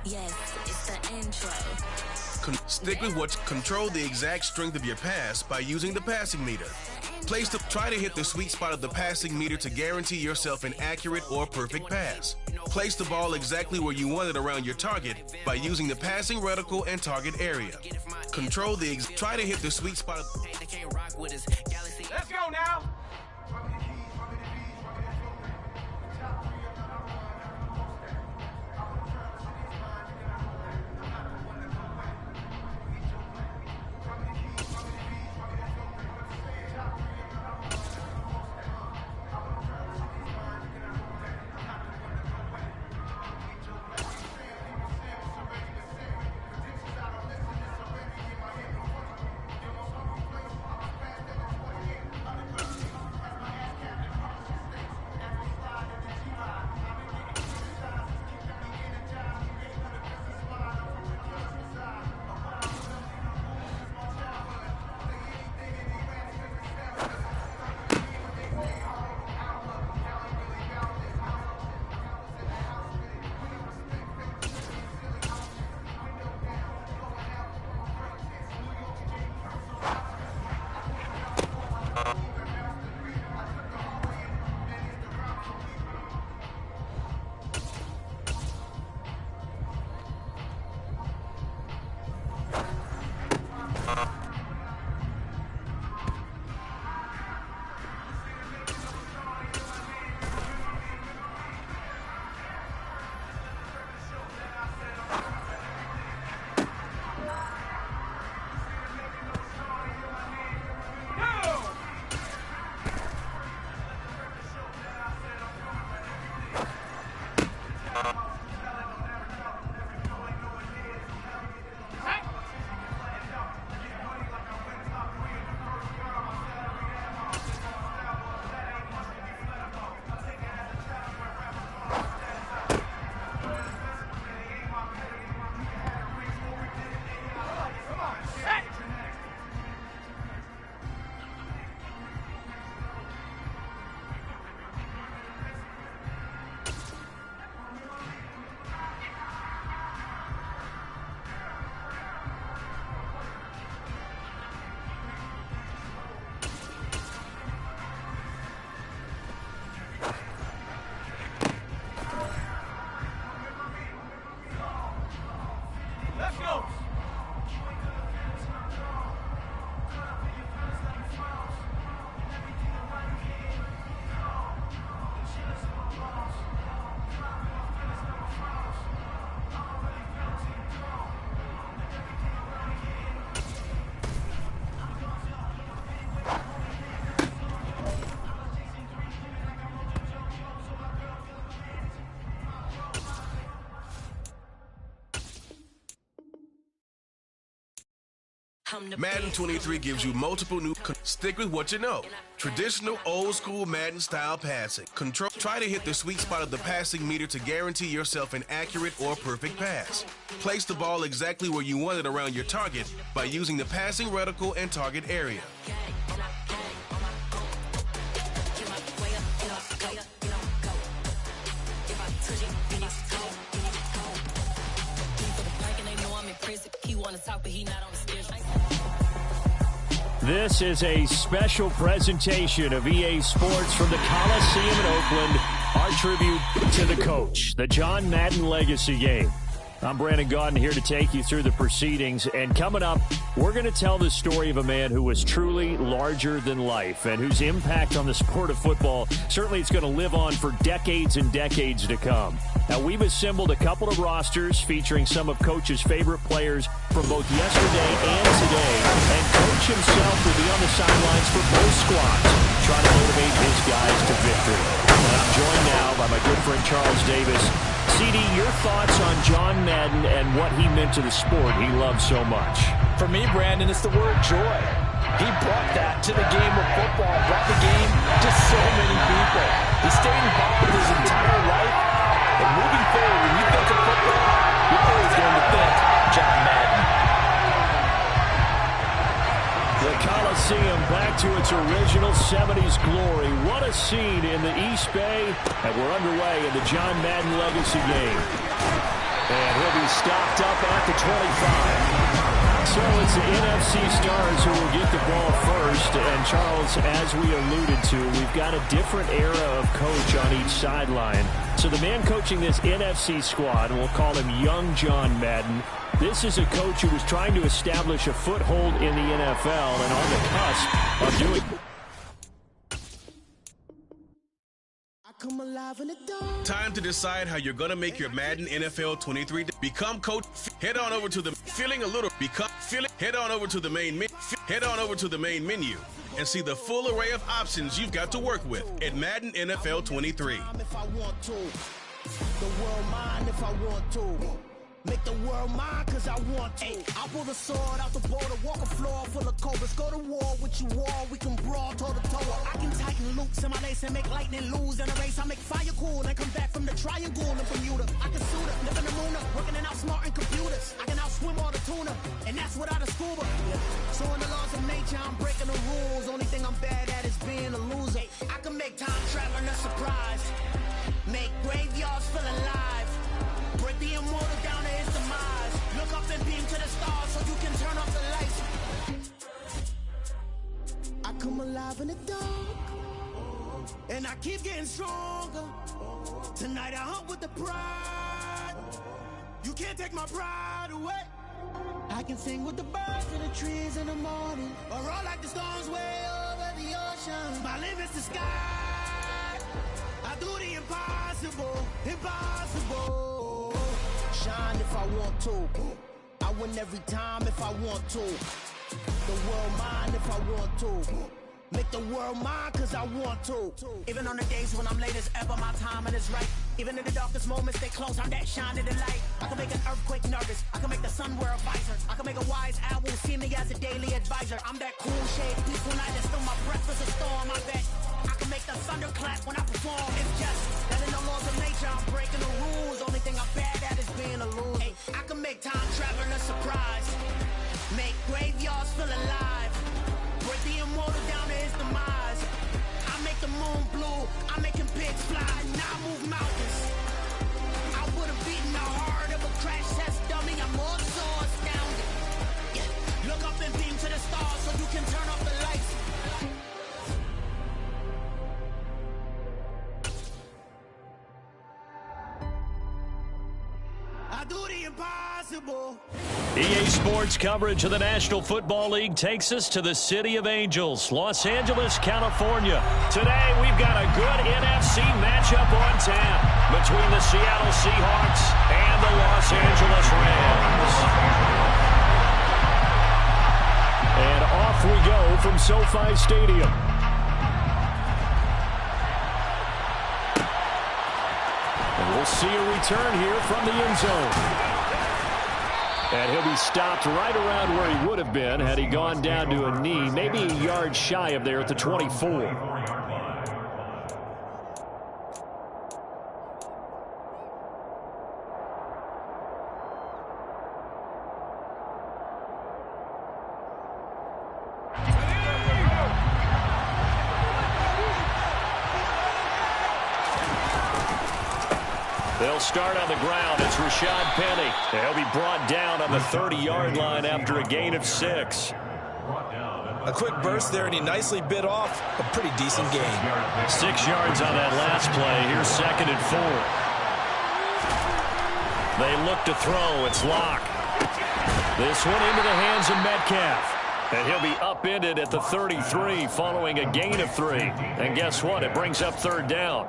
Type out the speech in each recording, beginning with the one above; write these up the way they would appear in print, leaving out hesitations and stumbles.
Yes, it's the intro. Stick with what control the exact strength of your pass by using the passing meter. Try to hit the sweet spot of the passing meter to guarantee yourself an accurate or perfect pass. Place the ball exactly where you want it around your target by using the passing reticle and target area. Try to hit the sweet spot of... Let's go now! Madden 23 gives you multiple new... Stick with what you know. Traditional old-school Madden-style passing. Try to hit the sweet spot of the passing meter to guarantee yourself an accurate or perfect pass. Place the ball exactly where you want it around your target by using the passing reticle and target area. This is a special presentation of EA Sports from the Coliseum in Oakland. Our tribute to the coach, the John Madden Legacy Game. I'm Brandon Gaudin here to take you through the proceedings. And coming up, we're going to tell the story of a man who was truly larger than life and whose impact on the sport of football certainly is going to live on for decades and decades to come. Now, we've assembled a couple of rosters featuring some of Coach's favorite players from both yesterday and today. And Coach himself will be on the sidelines for both squads, trying to motivate his guys to victory. And I'm joined now by my good friend Charles Davis. CD, your thoughts on John Madden and what he meant to the sport he loved so much? For me, Brandon, it's the word joy. He brought that to the game of football, brought the game to so many people. He stayed involved his entire life. And moving forward, when you think of football, you're always going to think John Madden. The Coliseum back to its original 70s glory. What a scene in the East Bay. And we're underway in the John Madden Legacy Game. And he'll be stopped up at the 25. So it's the NFC stars who will get the ball first. And, Charles, as we alluded to, we've got a different era of coach on each sideline. So the man coaching this NFC squad, and we'll call him Young John Madden, this is a coach who was trying to establish a foothold in the NFL and on the cusp of doing it. Time to decide how you're going to make your Madden NFL 23. Become coach. Head on over to the Head on over to the main menu and see the full array of options you've got to work with at Madden NFL 23. Make the world mine cause I want to. I pull the sword out the border, walk a floor full of cobras. Go to war with you all, we can brawl toe to toe. I can tighten loops in my lace and make lightning lose in a race. I make fire cool and come back from the triangle in Bermuda. I can suit up, live in the moon up, working and outsmarting computers. I can outswim all the tuna, and that's without a scuba. So in the laws of nature, I'm breaking the rules. Only thing I'm bad at is being a loser. I can make time traveling a surprise, make graveyards feel alive. Break the immortal down to his demise. Look up and beam to the stars so you can turn off the lights. I come alive in the dark, and I keep getting stronger. Tonight I hunt with the pride. You can't take my pride away. I can sing with the birds and the trees in the morning, or roll like the storms way over the ocean. My limit's the sky. I do the impossible, impossible. Shine if I want to. I win every time if I want to. The world mine if I want to. Make the world mine cause I want to. Even on the days when I'm late as ever, my timing is right. Even in the darkest moments, they close, I'm that shining the light. I can make an earthquake nervous. I can make the sun wear a visor. I can make a wise owl see me as a daily advisor. I'm that cool shade, peaceful night, and still my breath is a storm. I bet I can make the thunder clap when I perform. It's just that in the laws of nature, I'm breaking the rules. Only thing I'm bad at is being a loser. Hey, I can make time traveling a surprise, make graveyards feel alive, break the immortal down to his demise. I make the moon blue, I'm making pigs fly, now I move mountains. I would have beaten the heart of a crash test dummy. I'm more so astounded. Yeah. Look up and beam to the stars so you can turn off the lights. I do the impossible. EA Sports coverage of the National Football League takes us to the City of Angels, Los Angeles, California. Today, we've got a good NFC matchup on tap between the Seattle Seahawks and the Los Angeles Rams. And off we go from SoFi Stadium. And we'll see a return here from the end zone. And he'll be stopped right around where he would have been had he gone down to a knee, maybe a yard shy of there at the 24. They'll start on the ground. It's Rashad Penny. He'll be brought down on the 30-yard line after a gain of 6. A quick burst there, and he nicely bit off a pretty decent gain. 6 yards on that last play. Here's 2nd and 4. They look to throw. It's Locke. This one into the hands of Metcalf. And he'll be upended at the 33 following a gain of 3. And guess what? It brings up 3rd down.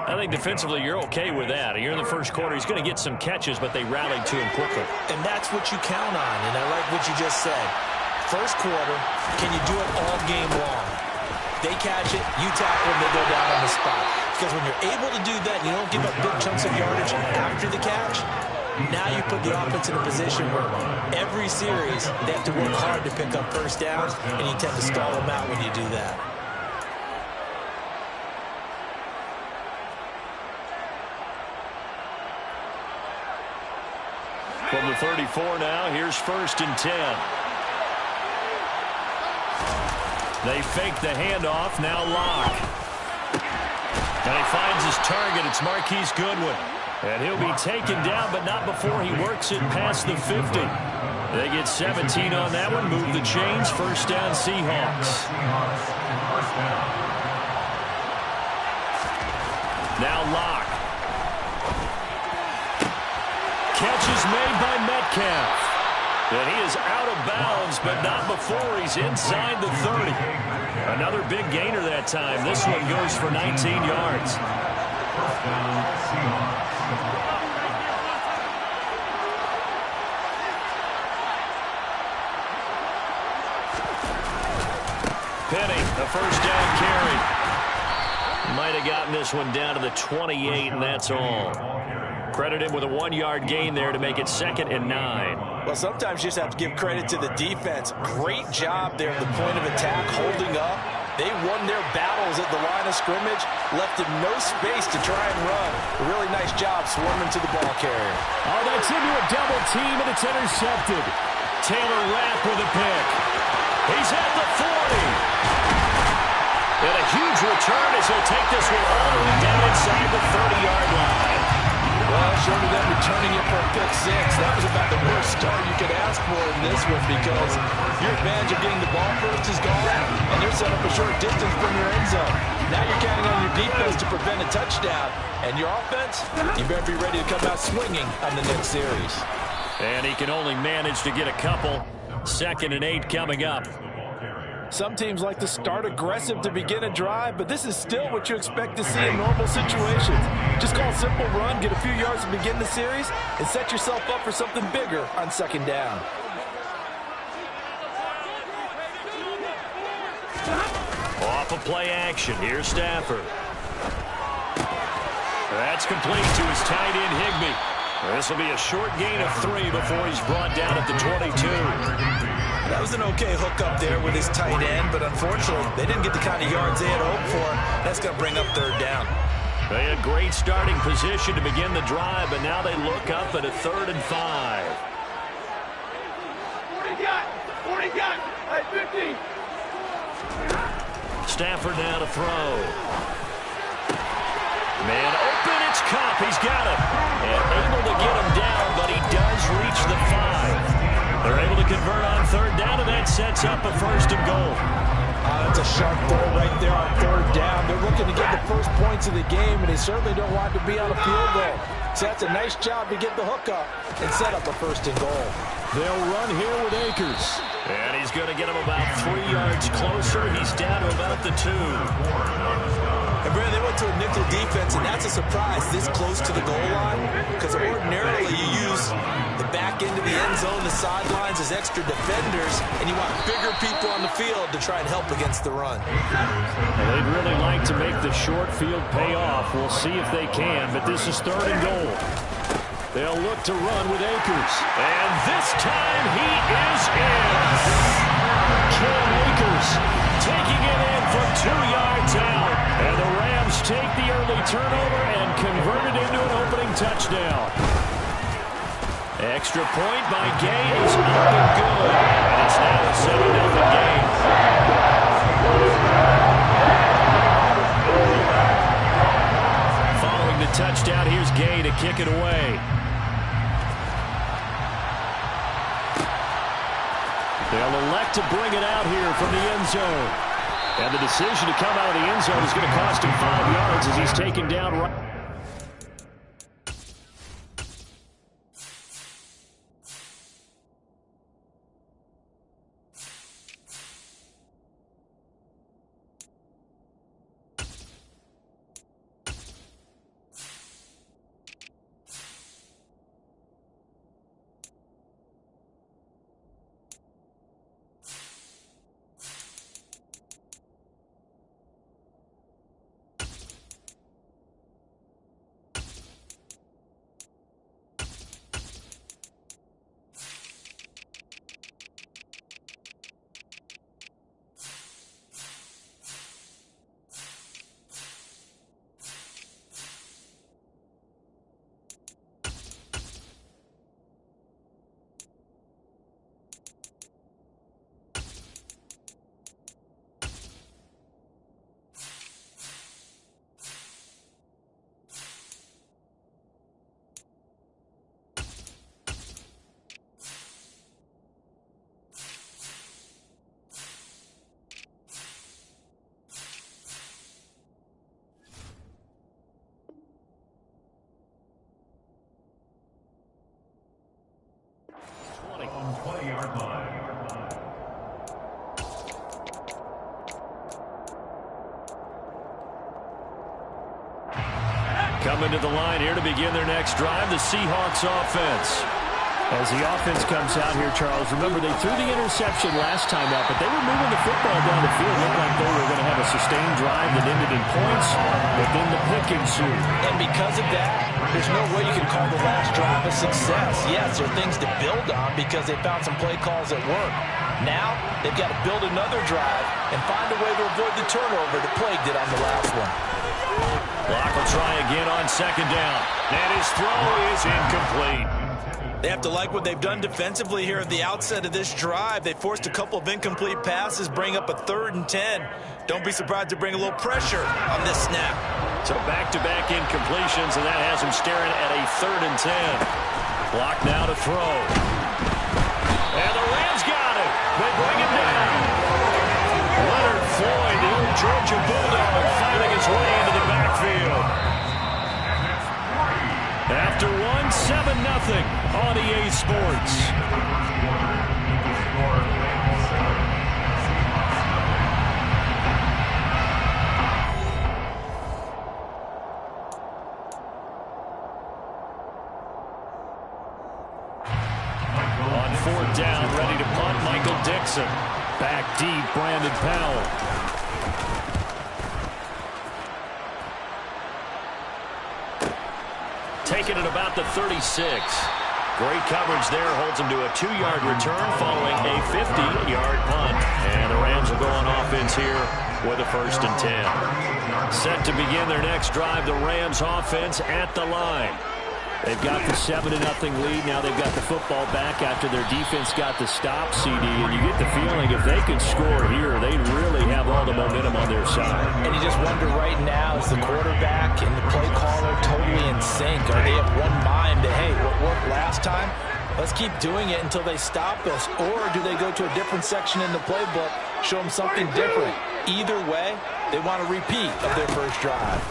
I think defensively you're okay with that. Here in the first quarter, he's going to get some catches, but they rallied to him quickly. And that's what you count on, and I like what you just said. First quarter, can you do it all game long? They catch it, you tackle them, they go down on the spot. Because when you're able to do that, and you don't give up big chunks of yardage after the catch, now you put the offense in a position where every series they have to work hard to pick up first downs, and you tend to stall them out when you do that. From the 34 now, here's 1st and 10. They fake the handoff, now Locke. And he finds his target, it's Marquise Goodwin. And he'll be taken down, but not before he works it past the 50. They get 17 on that one, move the chains, first down Seahawks. Now Locke. Catch is made by Metcalf. And he is out of bounds, but not before he's inside the 30. Another big gainer that time. This one goes for 19 yards. Penny, the first down carry. Might have gotten this one down to the 28, and that's all. Credit him with a 1-yard gain there to make it 2nd and 9. Well, sometimes you just have to give credit to the defense. Great job there at the point of attack, holding up. They won their battles at the line of scrimmage, left him no space to try and run. A really nice job swarming to the ball carrier. Oh, that's into a double team, and it's intercepted. Taylor Rapp with a pick. He's at the 40. And a huge return as he'll take this one all the way down inside the 30-yard line. Well, short of them returning it for a pick 6, that was about the worst start you could ask for in this one because your advantage of getting the ball first is gone, and you're set up a short distance from your end zone. Now you're counting on your defense to prevent a touchdown, and your offense, you better be ready to come out swinging on the next series. And he can only manage to get a couple. 2nd and 8 coming up. Some teams like to start aggressive to begin a drive, but this is still what you expect to see in normal situations. Just call a simple run, get a few yards to begin the series, and set yourself up for something bigger on 2nd down. Off of play action, here's Stafford. That's complete to his tight end, Higbee. This will be a short gain of 3 before he's brought down at the 22. That was an okay hook up there with his tight end, but unfortunately, they didn't get the kind of yards they had hoped for. That's going to bring up 3rd down. They had great starting position to begin the drive, but now they look up at a 3rd and 5. 40 got, 50. Stafford now to throw. Man open, it's Kupp. He's got it. And able to get him down, but he does reach the 5. They're able to convert on 3rd down, and that sets up a 1st and goal. That's a sharp throw right there on 3rd down. They're looking to get the first points of the game, and they certainly don't want to be on a field goal. So that's a nice job to get the hook up and set up a 1st and goal. They'll run here with Akers. And he's going to get him about 3 yards closer. He's down to about the 2. And Brandon, they went to a nickel defense, and that's a surprise this close to the goal line, because ordinarily you use the back end of the end zone, the sidelines as extra defenders, and you want bigger people on the field to try and help against the run. Well, they'd really like to make the short field pay off. We'll see if they can, but this is 3rd and goal. They'll look to run with Akers. And this time he is in. Cam Akers taking it in from 2 yards out. And the Rams take the early turnover and convert it into an opening touchdown. Extra point by Gay is up and good. And it's now a 7-0 game. Following the touchdown, here's Gay to kick it away. They'll elect to bring it out here from the end zone. And the decision to come out of the end zone is going to cost him 5 yards as he's taken down right. Coming to the line here to begin their next drive, the Seahawks offense. As the offense comes out here, Charles, remember they threw the interception last time out, but they were moving the football down the field. Looked like they were going to have a sustained drive that ended in points, but then the pick ensued. And because of that, there's no way you can call the last drive a success. Yes, there are things to build on because they found some play calls that work. Now, they've got to build another drive and find a way to avoid the turnover that plagued it on the last one. Locke will try again on second down. And his throw is incomplete. They have to like what they've done defensively here at the outset of this drive. They forced a couple of incomplete passes, bring up a 3rd and 10. Don't be surprised to bring a little pressure on this snap. So back-to-back incompletions, and that has him staring at a 3rd and 10. Locke now to throw. And the Rams got it. They bring him down. Leonard Floyd, the old Georgia Bulldog, finding his way into the backfield. After 7-0 on EA Sports. On 4th down, ready to punt, Michael Dixon. Back deep, Brandon Powell. Taken at about the 36. Great coverage there. Holds him to a 2-yard return following a 50-yard punt. And the Rams will go on offense here with a 1st and 10. Set to begin their next drive, the Rams offense at the line. They've got the 7-0 lead. Now they've got the football back after their defense got the stop, CD. And you get the feeling if they could score here, they'd really have all the momentum on their side. And you just wonder right now, is the quarterback and the play caller totally in sync? Are they of one mind that, hey, what worked last time, let's keep doing it until they stop us? Or do they go to a different section in the playbook, show them something different? Either way, they want a repeat of their first drive.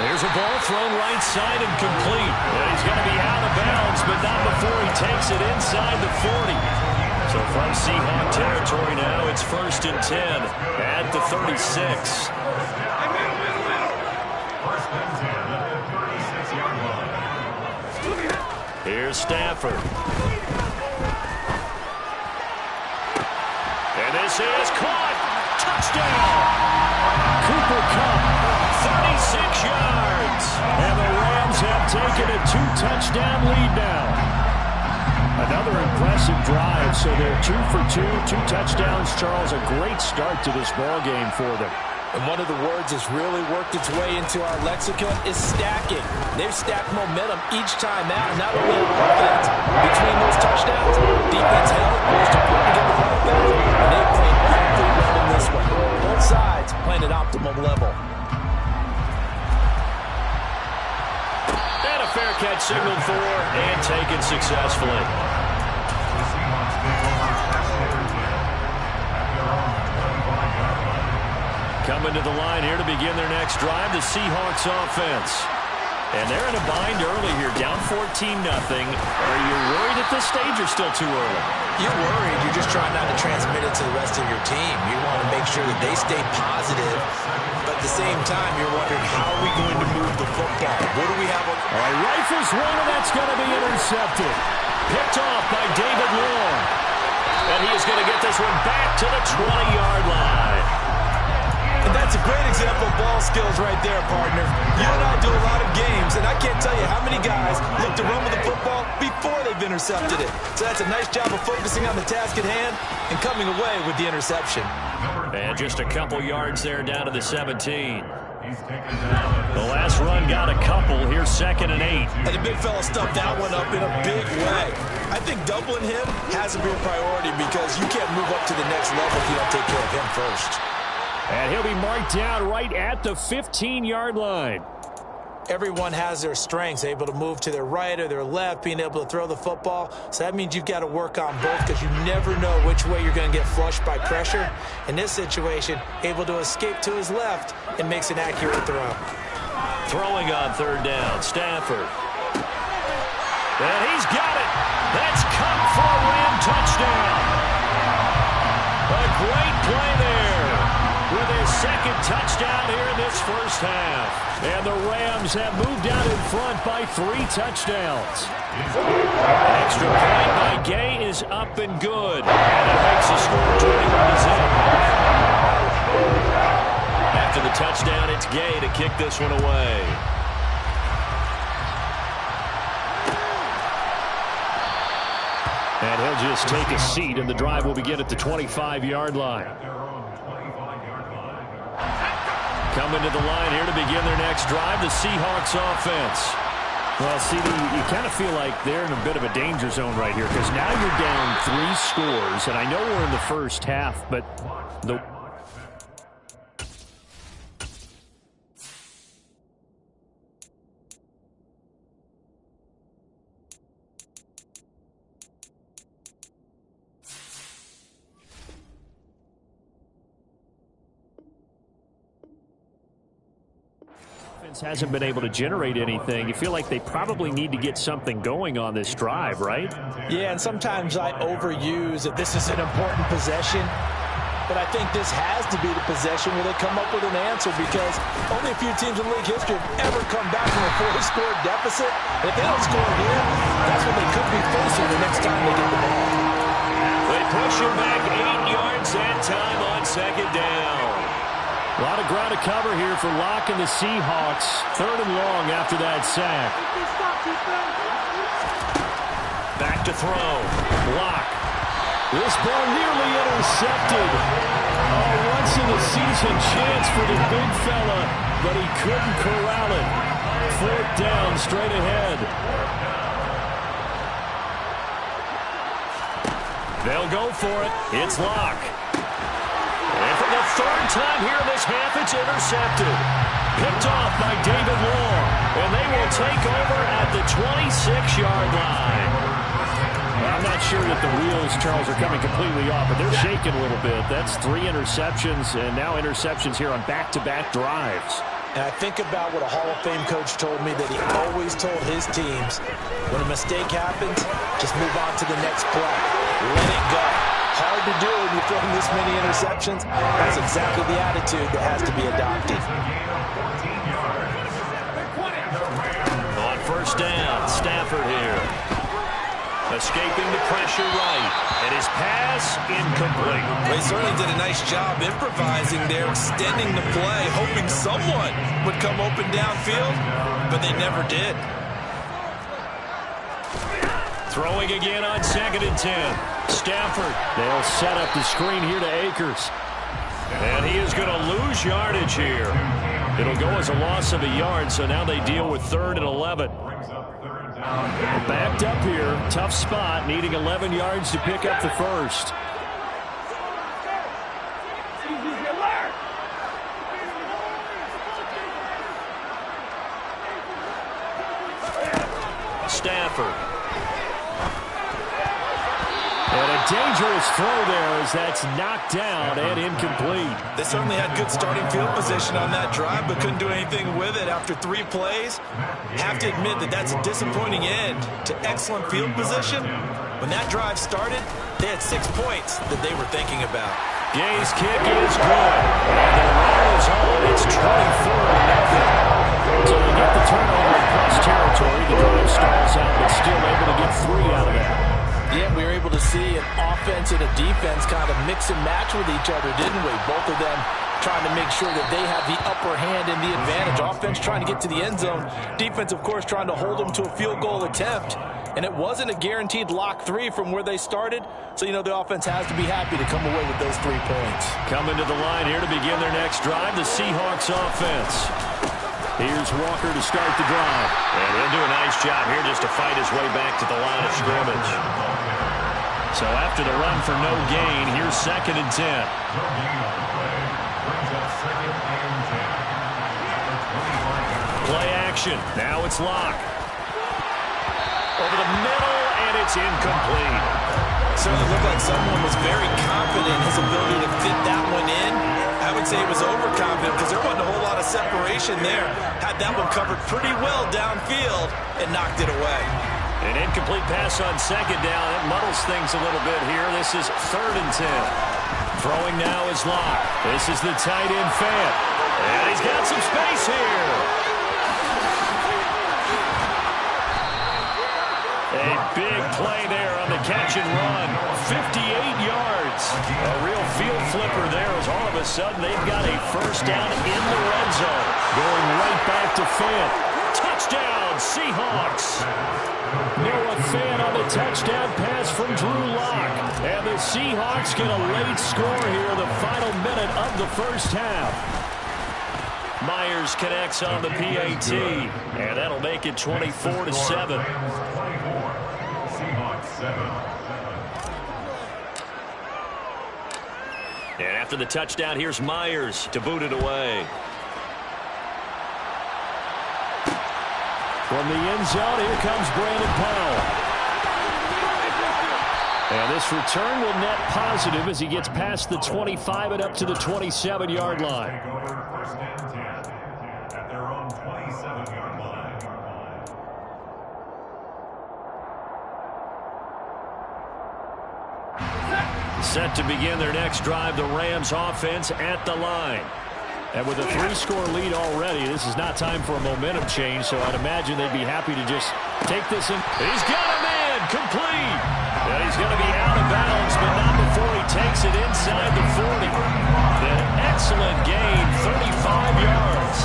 There's a ball thrown right side and complete. And he's going to be out of bounds, but not before he takes it inside the 40. So from Seahawk territory now, it's 1st and 10 at the 36. Here's Stafford. And this is caught. Touchdown. Cooper Kupp, 36 yards. And the Rams have taken a 2-touchdown lead now. Another impressive drive, so they're 2 for 2, 2 touchdowns. Charles, a great start to this ball game for them. And one of the words that's really worked its way into our lexicon is stacking. They've stacked momentum each time out, not only on offense. Between those touchdowns, defense held, most important to get the ball back, and they played pretty well in this one. Both sides playing at optimum level. And a fair catch signaled for and taken successfully. Coming to the line here to begin their next drive, the Seahawks offense. And they're in a bind early here, down 14-0. Are you worried at this stage or still too early? You're worried. You're just trying not to transmit it to the rest of your team. You want to make sure that they stay positive, but at the same time, you're wondering, how are we going to move the football? What do we have? All right, rifles one, and that's going to be intercepted. Picked off by David Long. And he is going to get this one back to the 20-yard line. And that's a great example of ball skills right there, partner. You and I do a lot of games, and I can't tell you how many guys look to run with the football before they've intercepted it. So that's a nice job of focusing on the task at hand and coming away with the interception. And just a couple yards there down to the 17. The last run got a couple. Here's 2nd and 8. And the big fella stuffed that one up in a big way. I think doubling him has to be a priority because you can't move up to the next level if you don't take care of him first. And he'll be marked down right at the 15-yard line. Everyone has their strengths, able to move to their right or their left, being able to throw the football. So that means you've got to work on both because you never know which way you're going to get flushed by pressure. In this situation, able to escape to his left and makes an accurate throw. Throwing on 3rd down, Stafford. And he's got it. That's Kupp for a Ram touchdown. A great play there. with his second touchdown here in this first half. And the Rams have moved out in front by 3 touchdowns. Extra point by Gay is up and good. And it makes the score 21-0. After the touchdown, it's Gay to kick this one away. And he'll just take a seat, and the drive will begin at the 25-yard line. Coming to the line here to begin their next drive, the Seahawks offense. Well, see, you kind of feel like they're in a bit of a danger zone right here because now you're down 3 scores, and I know we're in the first half, but the hasn't been able to generate anything. You feel like they probably need to get something going on this drive, right? Yeah, and sometimes I overuse that this is an important possession, but I think this has to be the possession where they come up with an answer because only a few teams in league history have ever come back from a 4-score deficit. And if they don't score here, that's what they could be facing the next time they get the ball. They push him back 8 yards that time on second down. A lot of ground to cover here for Locke and the Seahawks. 3rd and long after that sack. Back to throw. Locke. This ball nearly intercepted. Oh, once in a season chance for the big fella, but he couldn't corral it. 4th down straight ahead. They'll go for it. It's Locke. And for the 3rd time here in this half, it's intercepted. Picked off by David Long. And they will take over at the 26-yard line. Well, I'm not sure that the wheels, Charles, are coming completely off, but they're shaking a little bit. That's 3 interceptions, and now interceptions here on back-to-back drives. And I think about what a Hall of Fame coach told me that he always told his teams, when a mistake happens, just move on to the next play. Let it go. Hard to do when you're throwing this many interceptions. That's exactly the attitude that has to be adopted. On 1st down, Stafford here. Escaping the pressure right. And his pass incomplete. They certainly did a nice job improvising there, extending the play, hoping someone would come open downfield, but they never did. Throwing again on 2nd and 10. Stafford. They'll set up the screen here to Akers. And he is going to lose yardage here. It'll go as a loss of a yard, so now they deal with 3rd and 11. Backed up here. Tough spot, needing 11 yards to pick up the first. Stafford. And a dangerous throw there as that's knocked down and incomplete. They certainly had good starting field position on that drive, but couldn't do anything with it after 3 plays. Have to admit that that's a disappointing end to excellent field position. When that drive started, they had 6 points that they were thinking about. Gay's kick is good. And the run is on. It's 24-0. So they get the turnover in plus territory. The drive stalls out, but still able to get 3 out of that. Yeah, we were able to see an offense and a defense kind of mix and match with each other, didn't we? Both of them trying to make sure that they have the upper hand and the advantage. Offense trying to get to the end zone. Defense, of course, trying to hold them to a field goal attempt. And it wasn't a guaranteed lock 3 from where they started. So, you know, the offense has to be happy to come away with those 3 points. Coming to the line here to begin their next drive, the Seahawks offense. Here's Walker to start the drive. And he'll do a nice job here just to fight his way back to the line of scrimmage. So after the run for no gain, here's 2nd and 10. Play action. Now it's Locke. Over the middle, and it's incomplete. Certainly looked like someone was very confident in his ability to fit that one in. I would say he was overconfident because there wasn't a whole lot of separation there. Had that one covered pretty well downfield and knocked it away. An incomplete pass on 2nd down. It muddles things a little bit here. This is 3rd and 10. Throwing now is Locke. This is the tight end Fant. And he's got some space here. A big play there on the catch and run. 58 yards. A real field flipper there as all of a sudden they've got a first down in the red zone. Going right back to Fant. Touchdown, Seahawks. Noah Fant on the touchdown pass from Drew Lock. And the Seahawks get a late score here in the final minute of the first half. Myers connects on the PAT, and that'll make it 24-7. And after the touchdown, here's Myers to boot it away. From the end zone, here comes Brandon Powell. And this return will net positive as he gets past the 25 and up to the 27-yard line. Set to begin their next drive, the Rams offense at the line. And with a 3-score lead already, this is not time for a momentum change, so I'd imagine they'd be happy to just take this in. He's got a man, complete. And he's going to be out of bounds, but not before he takes it inside the 40. An excellent gain, 35 yards.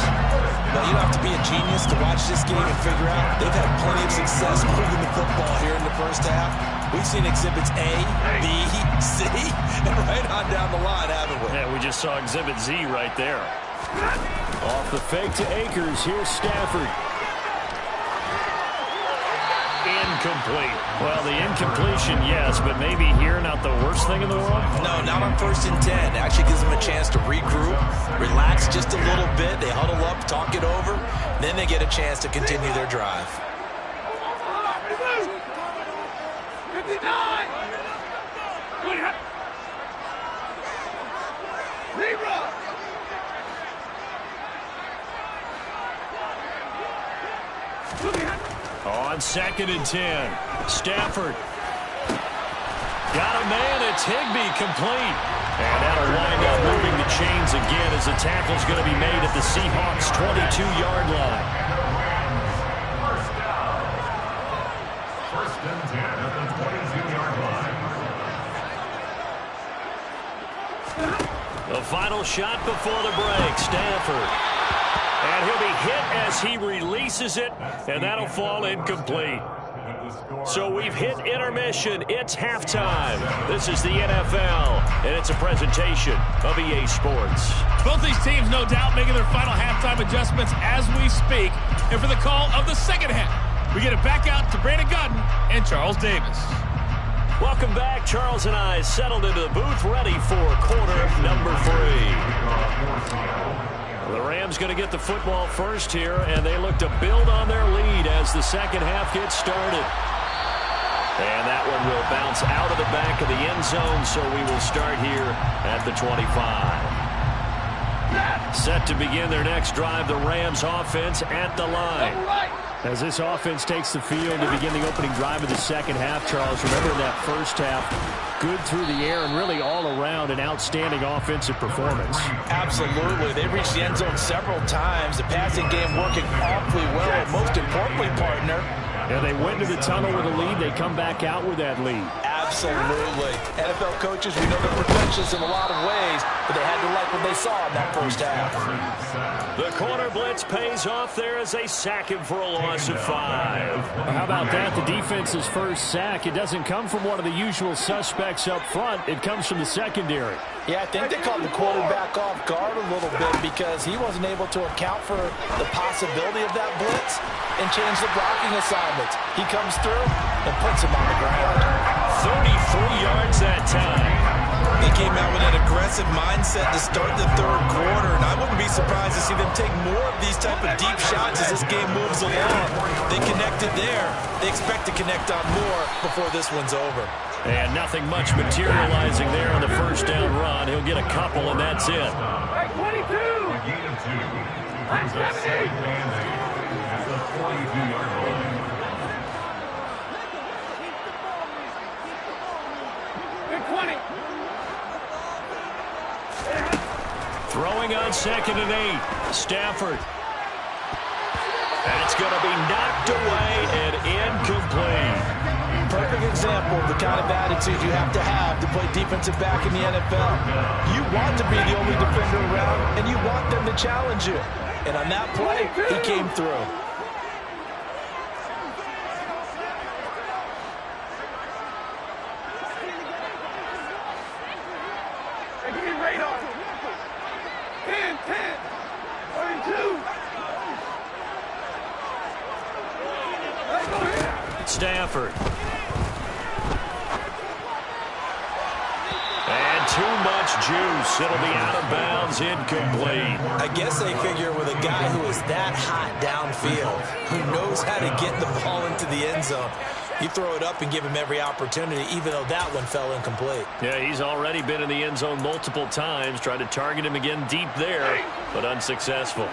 Well, you don't have to be a genius to watch this game and figure out they've had plenty of success moving the football here in the first half. We've seen exhibits A, B, C, and right on down the line, haven't we? Yeah, we just saw exhibit Z right there. Off the fake to Akers. Here's Stafford. Incomplete. Well, the incompletion, yes, but maybe here not the worst thing in the world? No, not on 1st and 10. It actually gives them a chance to regroup, relax just a little bit. They huddle up, talk it over, then they get a chance to continue their drive. 59! On 2nd and 10, Stafford. Got a man, it's Higbee, complete. And that'll wind up moving the chains again as the tackle's going to be made at the Seahawks' 22-yard line. First and 10 at the 22-yard line. The final shot before the break, Stafford. And he'll be hit as he releases it, and that'll fall incomplete. So we've hit intermission. It's halftime. This is the NFL, and it's a presentation of EA Sports. Both these teams, no doubt, making their final halftime adjustments as we speak. And for the call of the second half, we get it back out to Brandon Gaudin and Charles Davis. Welcome back. Charles and I settled into the booth, ready for quarter number 3. The Rams going to get the football first here, and they look to build on their lead as the second half gets started. And that one will bounce out of the back of the end zone, so we will start here at the 25. Set to begin their next drive, the Rams offense at the line. As this offense takes the field to begin the opening drive of the second half, Charles, remember in that first half, good through the air and really all around an outstanding offensive performance. Absolutely. They reached the end zone several times. The passing game working awfully well. And most importantly, partner, yeah, they went to the tunnel with a lead. They come back out with that lead. Absolutely. NFL coaches, we know they're perfectionists in a lot of ways, but they had to like what they saw in that first half. The corner blitz pays off there as they sack him for a loss of 5. Well, how about that? The defense's first sack. It doesn't come from one of the usual suspects up front. It comes from the secondary. Yeah, I think they caught the quarterback off guard a little bit because he wasn't able to account for the possibility of that blitz and change the blocking assignments. He comes through and puts him on the ground. 33 yards that time. They came out with an aggressive mindset to start the third quarter, and I wouldn't be surprised to see them take more of these type of deep shots as this game moves along. They connected there. They expect to connect on more before this one's over. And nothing much materializing there on the first down run. He'll get a couple, and that's it. 22. At the 42-yard line. on 2nd and 8. Stafford. That's going to be knocked away and incomplete. Perfect example of the kind of attitude you have to play defensive back in the NFL. You want to be the only defender around, and you want them to challenge you. And on that play, he came through. Stafford. And too much juice. It'll be out of bounds, incomplete. I guess they figure with a guy who is that hot downfield, who knows how to get the ball into the end zone, you throw it up and give him every opportunity, even though that one fell incomplete. Yeah, he's already been in the end zone multiple times. Tried to target him again deep there, but unsuccessful.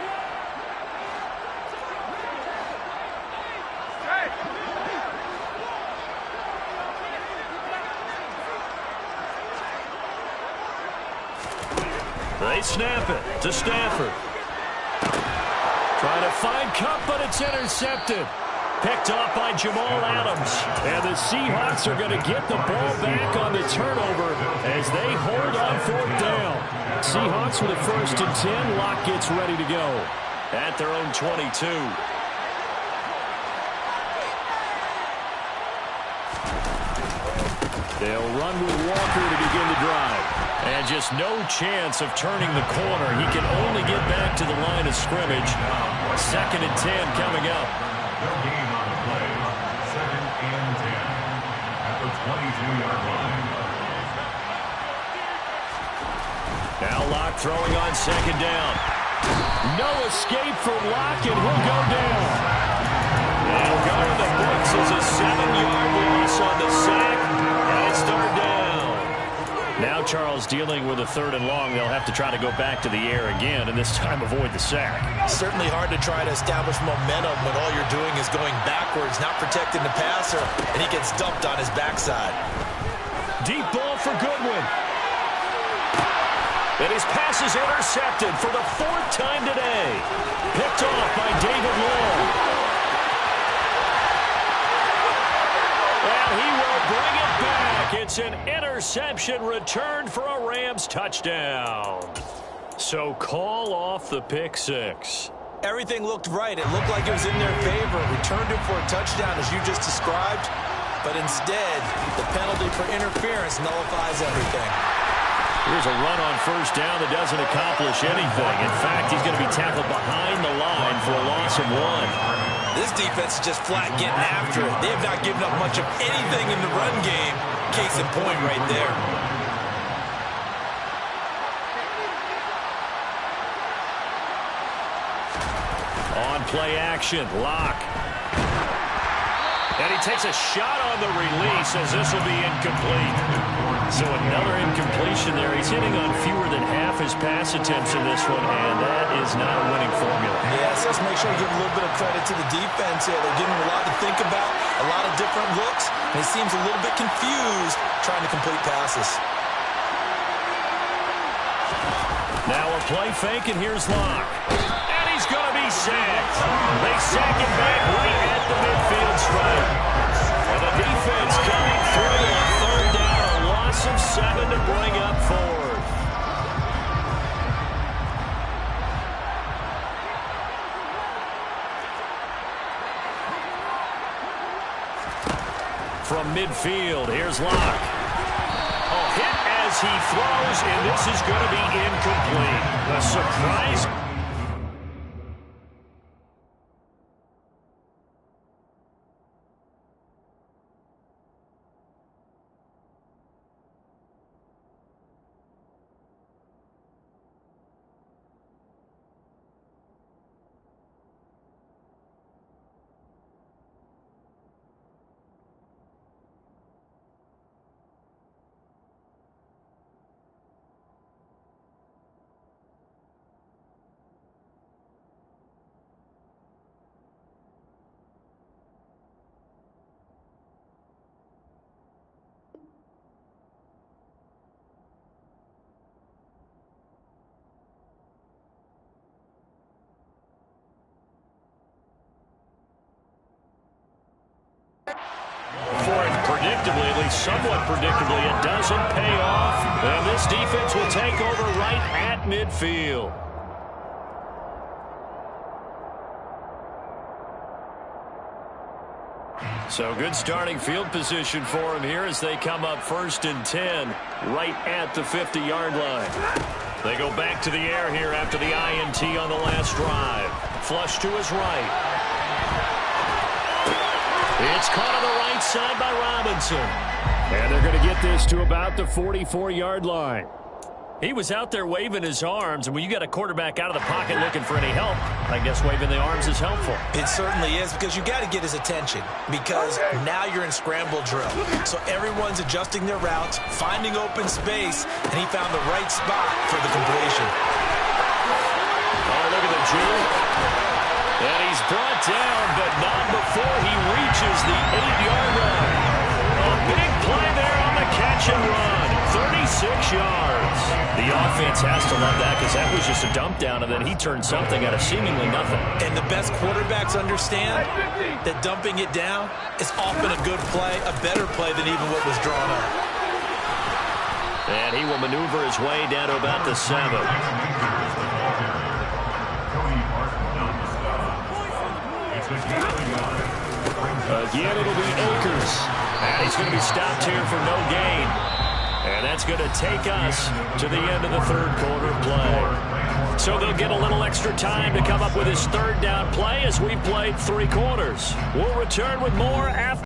They snap it to Stafford. Trying to find Cup, but it's intercepted. Picked off by Jamal Adams. And the Seahawks are going to get the ball back on the turnover as they hold on 4th down. Seahawks with a 1st and 10. Locke gets ready to go at their own 22. They'll run with Walker to begin the drive. And just no chance of turning the corner. He can only get back to the line of scrimmage. 2nd and 10 coming up. No game on the play. 2nd and 10 at the 22-yard line. Now Locke throwing on 2nd down. No escape for Locke, and he'll go down. And guarding the books is a 7-yard loss on the sack. And it's third down. Now Charles dealing with a 3rd and long. They'll have to try to go back to the air again, and this time avoid the sack. Certainly hard to try to establish momentum when all you're doing is going backwards, not protecting the passer, and he gets dumped on his backside. Deep ball for Goodwin. And his pass is intercepted for the 4th time today. Picked off by David Long. And he will bring it back. It's an interception returned for a Rams touchdown. So call off the pick six. Everything looked right. It looked like it was in their favor. Returned it for a touchdown, as you just described. But instead, the penalty for interference nullifies everything. Here's a run on 1st down that doesn't accomplish anything. In fact, he's going to be tackled behind the line for a loss of 1. This defense is just flat getting after it. They have not given up much of anything in the run game. Case in point right there. On play action, Locke. And he takes a shot on the release as this will be incomplete. So another incompletion there. He's hitting on fewer than half his pass attempts in this one, and that is not a winning formula. Yes, let's make sure we give a little bit of credit to the defense here. They're giving him a lot to think about, a lot of different looks, and he seems a little bit confused trying to complete passes. Now a play fake, and here's Locke. And he's going to be sacked. They sack him back right at the midfield stripe. And the defense coming through on 3rd down, a loss of 7 to bring up 4th. From midfield, here's Locke. A hit as he throws, and this is going to be incomplete. A surprise. For it predictably, at least somewhat predictably, it doesn't pay off. And this defense will take over right at midfield. So good starting field position for him here as they come up 1st and 10 right at the 50-yard line. They go back to the air here after the INT on the last drive. Flush to his right. It's caught on the right side by Robinson. And they're going to get this to about the 44-yard line. He was out there waving his arms, and when you got a quarterback out of the pocket looking for any help, I guess waving the arms is helpful. It certainly is, because you got to get his attention, because now you're in scramble drill. So everyone's adjusting their routes, finding open space, and he found the right spot for the completion. Oh, look at the jewel. And he's brought down, but not before he reaches the 8-yard line. A big play there on the catch and run. 36 yards. The offense has to love that, because that was just a dump down, and then he turned something out of seemingly nothing. And the best quarterbacks understand that dumping it down is often a good play, a better play than even what was drawn up. And he will maneuver his way down to about the 7. Again, it'll be Akers. And he's going to be stopped here for no gain. And that's going to take us to the end of the third quarter play. So they'll get a little extra time to come up with his third down play as we've played 3 quarters. We'll return with more after.